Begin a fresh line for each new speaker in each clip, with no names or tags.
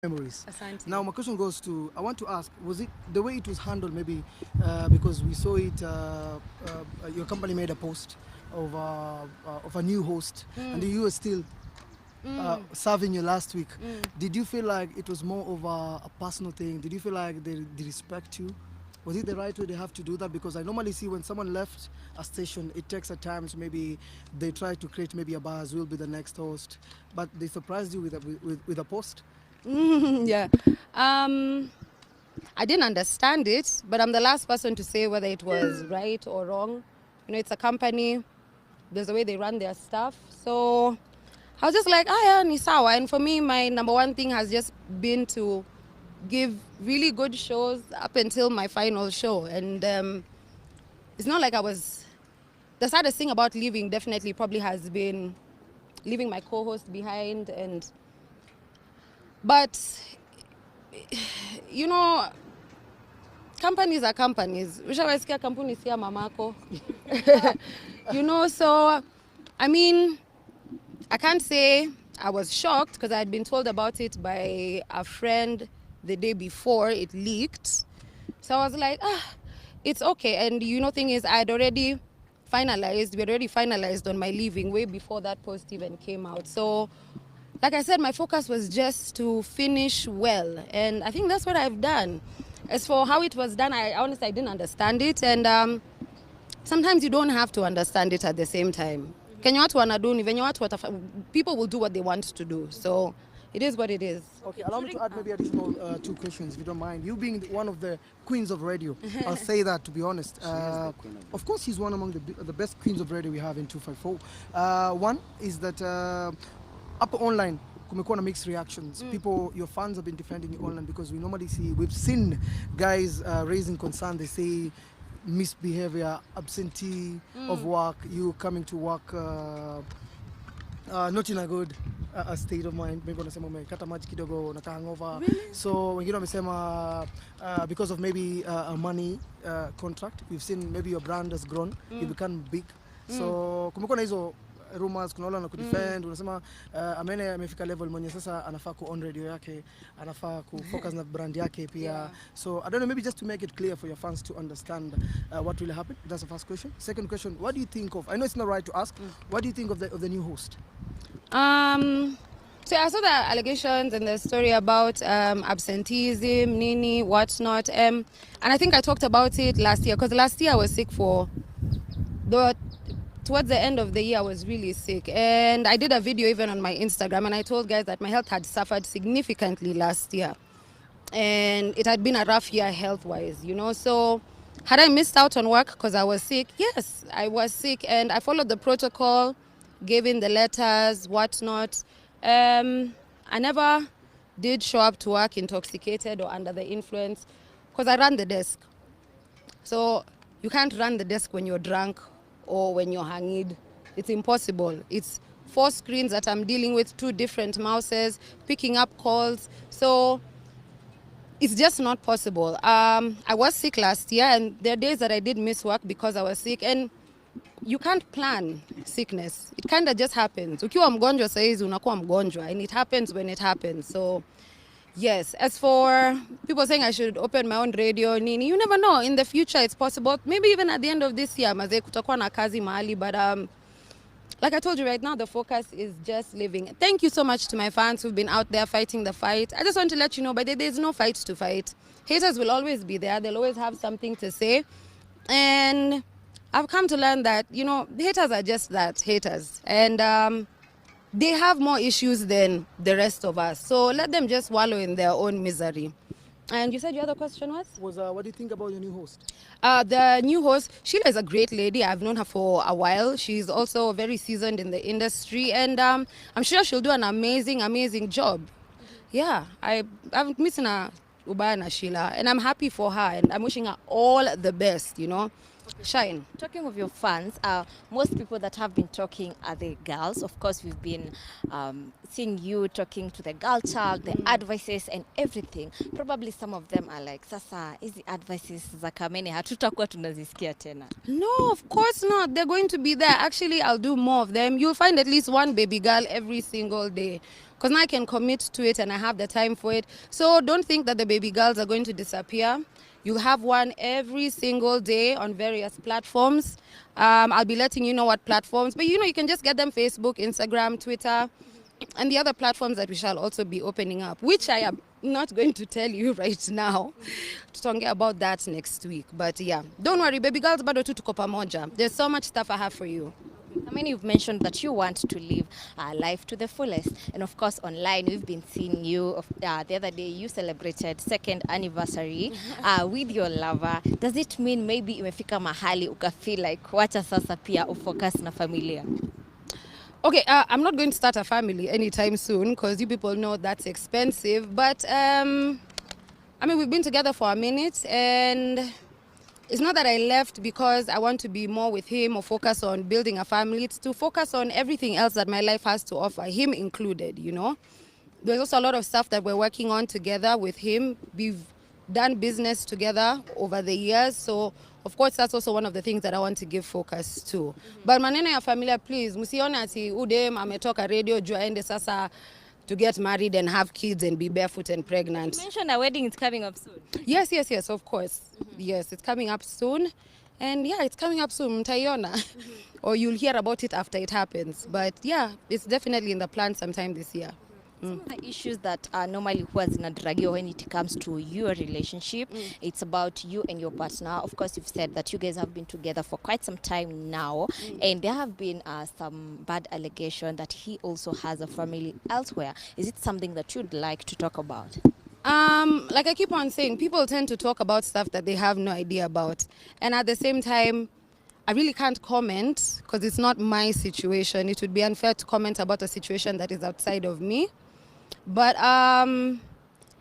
memories.
Asante.
Now, my question goes to, I want to ask, was it the way it was handled, maybe because we saw it, your company made a post of a new host, and you were still serving you last week. Did you feel like it was more of a personal thing? Did you feel like they respect you? Was it the right way they have to do that? Because I normally see when someone left a station, it takes at times maybe they try to create maybe a buzz, will be the next host, but they surprised you with with a post.
Yeah. Um, I didn't understand it, but I'm the last person to say whether it was right or wrong. You know, it's a company. There's a way they run their stuff. So I was just like, ah, yeah, ni sawa. And for me, my number one thing has just been to give really good shows up until my final show. And it's not like I was... The saddest thing about leaving definitely probably has been leaving my co-host behind. But, you know, companies are companies. Ushawasikia kampuni si ya mamako. You know, so, I mean, I can't say I was shocked because I had been told about it by a friend the day before it leaked. So I was like, ah, it's okay. And you know, thing is, we had already finalized on my leaving way before that post even came out. So, like I said, my focus was just to finish well. And I think that's what I've done. As for how it was done, I honestly I didn't understand it. And sometimes you don't have to understand it at the same time. Kenye watu wanadu ni venye watu people will do what they want to do. So it is what it is.
Okay, allow me to add maybe additional two questions, if you don't mind. You being one of the queens of radio, I'll say that, to be honest. Of course, he's one among the best queens of radio we have in 254. One is that up online, kumekuwa na mixed reactions. People, your fans have been defending you online because we've seen guys raising concern. They say misbehavior, absentee of work, you coming to work not in a good state of mind. Maybe wanasema umekata maji kidogo, unaka hangover. So wengine wamesema because of maybe a money contract. We've seen maybe your brand has grown, you become big. So kumekuwa na hizo rumors, kuna wale wanakudefend, unasema Amene amefika level mwenye sasa anafaa ku on radio yake, anafaa ku focus na brand yake pia. So I don't know, maybe just to make it clear for your fans to understand what really happened. That's the first question. Second question, what do you think of, I know it's not right to ask, what do you think of the new host?
So I saw the allegations and the story about absenteeism, nini, whatnot. And I think I talked about it last year because last year I was sick towards the end of the year I was really sick, and I did a video even on my Instagram, and I told guys that my health had suffered significantly last year, and it had been a rough year health-wise, you know. So had I missed out on work because I was sick? Yes, I was sick, and I followed the protocol, gave in the letters, whatnot. I never did show up to work intoxicated or under the influence because I ran the desk. So you can't run the desk when you're drunk or when you're hanged. It's impossible. It's 4 screens that I'm dealing with, 2 different mouses, picking up calls. So it's just not possible. I was sick last year, and there are days that I did miss work because I was sick. And you can't plan sickness. It kind of just happens. Ukiwa mgonjwa saizi unakuwa mgonjwa, and it happens when it happens. So yes, as for people saying I should open my own radio, nini, you never know. In the future, it's possible. Maybe even at the end of this year, maze kutakuwa na kazi mahali. But like I told you right now, the focus is just living. Thank you so much to my fans who've been out there fighting the fight. I just want to let you know, but there's no fight to fight. Haters will always be there. They'll always have something to say. And I've come to learn that, you know, the haters are just that, haters. And they have more issues than the rest of us. So let them just wallow in their own misery. And you said your other question was?
What do you think about your new host?
The new host, Sheila is a great lady. I've known her for a while. She's also very seasoned in the industry. And I'm sure she'll do an amazing, amazing job. Yeah, I'm missing her, Ubaya na Sheila. And I'm happy for her. And I'm wishing her all the best, you know. Shine.
Talking of your fans, most people that have been talking are the girls. Of course, we've been seeing you talking to the girl child, the advices and everything. Probably some of them are like, sasa, hizi advices za kamene hatutakuwa tunazisikia tena.
No, of course not. They're going to be there. Actually, I'll do more of them. You'll find at least one baby girl every single day. because now I can commit to it and I have the time for it. So don't think that the baby girls are going to disappear. You have one every single day on various platforms. I'll be letting you know what platforms, but you can just get them Facebook, Instagram, Twitter, and the other platforms that we shall also be opening up, which I am not going to tell you right now. Tutaongea about that next week. But yeah, don't worry, baby girls, bado tu tuko pamoja. There's so much stuff I have for you.
I mean, you've mentioned that you want to live life to the fullest. And of course, online, we've been seeing you. The other day, you celebrated second anniversary with your lover. Does it mean maybe imefika mahali ukafeel like wacha sasa pia ufocus na familia?
Okay, I'm not going to start a family anytime soon because you people know that's expensive. But, I mean, we've been together for a minute and it's not that I left because I want to be more with him or focus on building a family. It's to focus on everything else that my life has to offer, him included, There's also a lot of stuff that we're working on together with him. We've done business together over the years. So, of course, that's also one of the things that I want to give focus to. But maneno ya familia, please, msione ati udem ametoka radio juu aende sasa to get married and have kids and be barefoot and pregnant.
You mentioned a wedding is coming up soon.
Yes, of course. Yes, it's coming up soon. And yeah, it's coming up soon, mtaiona. Or you'll hear about it after it happens. But yeah, it's definitely in the plan sometime this year.
Some of the issues that normally huwa zinadragiwa when it comes to your relationship, it's about you and your partner. Of course, you've said that you guys have been together for quite some time now, and there have been some bad allegation that he also has a family elsewhere. Is it something that you'd like to talk about?
Like I keep on saying, people tend to talk about stuff that they have no idea about. And at the same time, I really can't comment because it's not my situation. It would be unfair to comment about a situation that is outside of me. But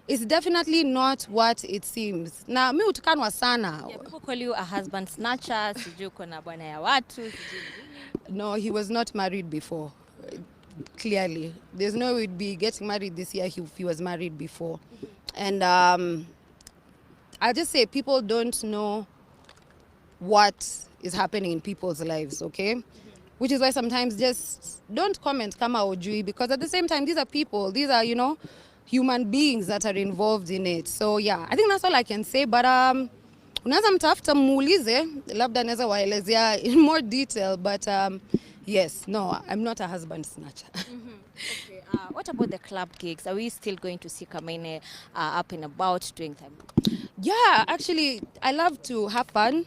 it's definitely not what it seems. Na mi utukanwa sana.
Yeah, people call you a husband snatcher, sijui uko na bwana ya watu, sijui.
No, he was not married before. Clearly. There's no way we'd be getting married this year if he was married before. And I'll just say people don't know what is happening in people's lives, okay? Which is why sometimes just don't comment kama ujui, because at the same time, these are people, these are, human beings that are involved in it. So yeah, I think that's all I can say, but unaweza mtafuta muulize, labda naweza waelezea in more detail, but yes, no, I'm not a husband snatcher.
Okay, what about the club gigs? Are we still going to see Kamene up and about doing them?
Yeah, actually, I love to have fun.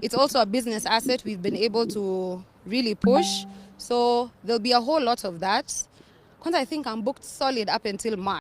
It's also a business asset we've been able to really push. So there'll be a whole lot of that. Because I think I'm booked solid up until March.